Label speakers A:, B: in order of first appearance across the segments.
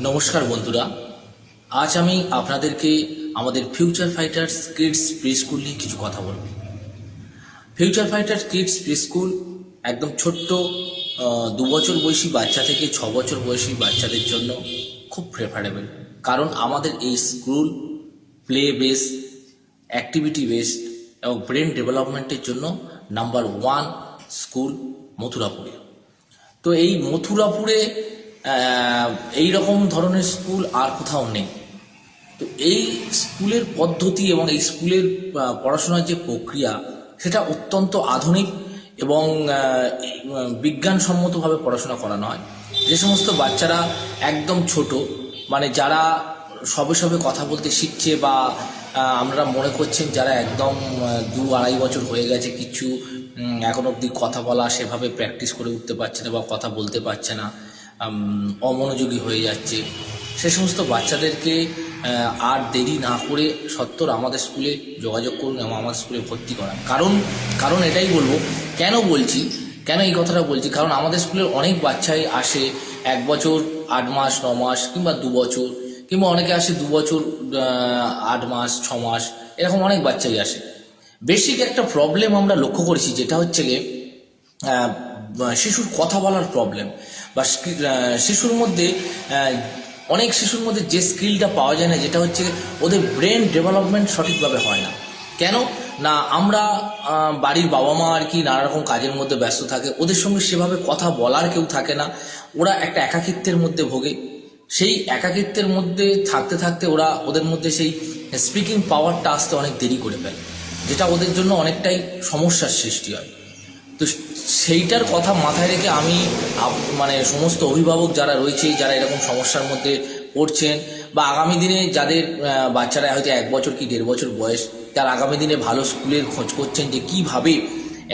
A: নমস্কার বন্ধুরা, আজ আমি আপনাদেরকে আমাদের future fighters kids pre school নিয়ে কিছু কথা বলব। Future fighters kids pre school একদম ছোট্ট 2 বছর বয়সী বাচ্চা থেকে 6 বছর বয়সী বাচ্চাদের জন্য খুব প্রেফারেবল। কারণ আমাদের এই school play base, activity based এবং ব্রেন ডেভেলপমেন্টের জন্য নাম্বার 1 স্কুল মথুরাপুরে। তো এই মথুরাপুরে এই রকম ধরনের স্কুল আর কোথাও নেই। তো এই স্কুলের পদ্ধতি এবং এই স্কুলের পড়াশোনার যে প্রক্রিয়া, সেটা অত্যন্ত আধুনিক এবং বিজ্ঞানসম্মতভাবে পড়াশোনা করানো হয়। যে সমস্ত বাচ্চারা একদম ছোট, মানে যারা সবে সবে কথা বলতে শিখছে, বা আমরা মনে করছেন যারা একদম 2-2.5 বছর হয়ে গেছে, কিছু এখন অবধি কথা বলা সেভাবে প্র্যাকটিস করে উঠতে পারছে না বা কথা বলতে পারছে না, অমনোযোগী হয়ে যাচ্ছে, সে সমস্ত বাচ্চাদেরকে আর দেরি না করে সত্বর আমাদের স্কুলে যোগাযোগ করুন এবং আমাদের স্কুলে ভর্তি করান। কারণ এটাই বলবো, কেন এই কথাটা বলছি, কারণ আমাদের স্কুলের অনেক বাচ্চাই আসে 1 বছর 8 মাস 9 মাস কিংবা 2 বছর, কিংবা অনেকে আসে 2 বছর 8 মাস 6 মাস, এরকম অনেক বাচ্চাই আসে। বেসিক একটা প্রবলেম আমরা লক্ষ্য করেছি, যেটা হচ্ছে গিয়ে শিশুর কথা বলার প্রবলেম, বা অনেক শিশুর মধ্যে যে স্কিলটা পাওয়া যায় না, যেটা হচ্ছে ওদের ব্রেন ডেভেলপমেন্ট সঠিকভাবে হয় না। কেন না, আমরা বাড়ির বাবা মা আর কি নানা রকম কাজের মধ্যে ব্যস্ত থাকে, ওদের সঙ্গে সেভাবে কথা বলার কেউ থাকে না, ওরা একটা একাকিত্বের মধ্যে ভোগে। সেই একাকিত্বের মধ্যে থাকতে থাকতে ওদের মধ্যে সেই স্পিকিং পাওয়ারটা আসতে অনেক দেরি করে ফেলে, যেটা ওদের জন্য অনেকটাই সমস্যার সৃষ্টি হয়। তো সেইটার কথা মাথায় রেখে আমি মানে সমস্ত অভিভাবক যারা রয়েছে, যারা এরকম সমস্যার মধ্যে পড়ছেন, বা আগামী দিনে যাদের বাচ্চারা হয়তো 1 বছর কি 1.5 বছর বয়স, তার আগামী দিনে ভালো স্কুলের খোঁজ করছেন যে কীভাবে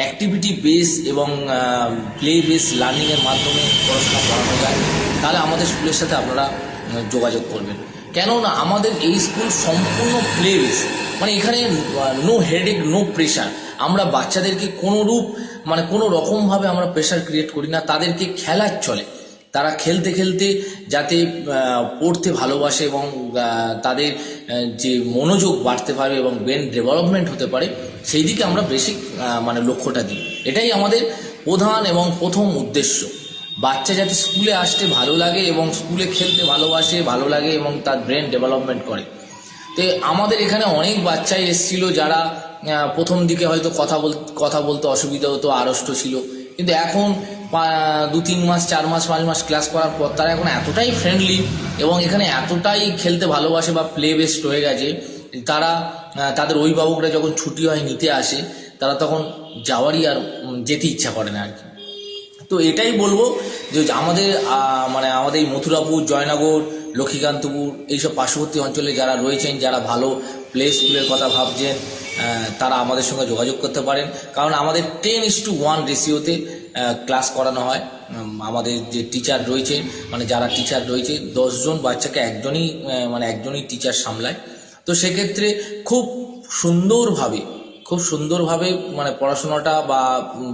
A: অ্যাক্টিভিটি বেস এবং প্লে বেস লার্নিংয়ের মাধ্যমে পড়াশোনা করানো যায়, তাহলে আমাদের স্কুলের সাথে আপনারা যোগাযোগ করবেন। কেননা আমাদের এই স্কুল সম্পূর্ণ প্লে বেস, মানে এখানে নো হেডেক, নো প্রেশার। আমরা বাচ্চাদেরকে কোনো রকমভাবে আমরা প্রেশার ক্রিয়েট করি না, তাদেরকে খেলার চলে, তারা খেলতে খেলতে যাতে পড়তে ভালোবাসে এবং তাদের যে মনোযোগ বাড়তে পারে এবং ব্রেন ডেভেলপমেন্ট হতে পারে, সেই দিকে আমরা বেসিক লক্ষ্যটা দিই। এটাই আমাদের প্রধান এবং প্রথম উদ্দেশ্য। বাচ্চা যাতে স্কুলে আসতে ভালো লাগে এবং স্কুলে খেলতে ভালো লাগে এবং তার ব্রেন ডেভেলপমেন্ট করে। তো আমাদের এখানে অনেক বাচ্চাই এসেছিল যারা প্রথম দিকে হয়তো কথা বলতে অসুবিধা হতো, আড়ষ্ট ছিল, কিন্তু এখন 2-3 মাস 4 মাস 5 মাস ক্লাস করার পর তারা এখন এতটাই ফ্রেন্ডলি এবং এখানে এতটাই খেলতে ভালোবাসে বা প্লে বেসড হয়ে গেছে, তারা তাদের অভিভাবকরা যখন ছুটি হয় নিতে আসে, তারা তখন যাওয়ারই আর যেতে ইচ্ছা করে না আর কি। তো এটাই বলবো যে আমাদের এই মথুরাপুর, জয়নগর, লক্ষ্মীকান্তপুর এইসব পার্শ্ববর্তী অঞ্চলে যারা রয়েছেন, যারা ভালো প্লে স্কুলের কথা ভাবছেন, তারা আমাদের সঙ্গে যোগাযোগ করতে পারেন। কারণ আমাদের 10:1 রেশিওতে ক্লাস করানো হয়। আমাদের যে টিচার রয়েছে, যারা টিচার রয়েছে, 10 জন বাচ্চাকে একজনই টিচার সামলায়। তো সেক্ষেত্রে খুব সুন্দরভাবে পড়াশোনাটা বা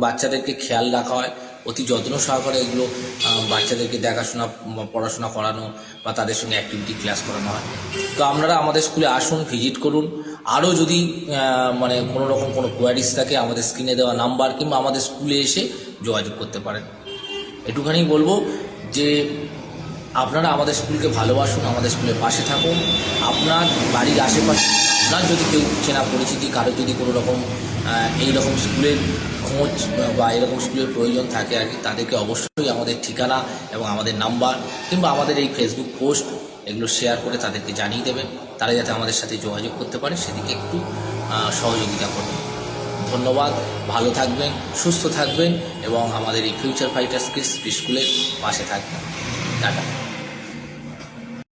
A: বাচ্চাদেরকে খেয়াল রাখা হয়, অতি যত্ন সহকারে এগুলো বাচ্চাদেরকে দেখাশোনা, পড়াশোনা করানো বা তাদের সঙ্গে অ্যাক্টিভিটি ক্লাস করানো হয়। তো আপনারা আমাদের স্কুলে আসুন, ভিজিট করুন। আরও যদি কোনো রকম কোনো কোয়ারিজ থাকে, আমাদের স্ক্রিনে দেওয়া নাম্বার কিংবা আমাদের স্কুলে এসে যোগাযোগ করতে পারেন। এটুখানি বলবো যে আপনারা আমাদের স্কুলকে ভালোবাসুন, আমাদের স্কুলের পাশে থাকুন। আপনার বাড়ির আশেপাশে আপনার যদি কেউ চেনা পরিচিতি, কারো যদি কোনো রকম এইরকম স্কুলের খোঁজ বা এরকম স্কুলের প্রয়োজন থাকে আর কি, তাদেরকে অবশ্যই আমাদের ঠিকানা এবং আমাদের নাম্বার কিংবা আমাদের এই ফেসবুক পোস্ট এগুলো শেয়ার করে তাদেরকে জানিয়ে দেবেন। তারা যাতে আমাদের সাথে যোগাযোগ করতে পারে, সেদিকে একটু সহযোগিতা করবেন। ধন্যবাদ, ভালো থাকবেন, সুস্থ থাকবেন এবং আমাদের এই ফিউচার ফাইটার্স কিডস স্কুলের পাশে থাকবেন। টাটা।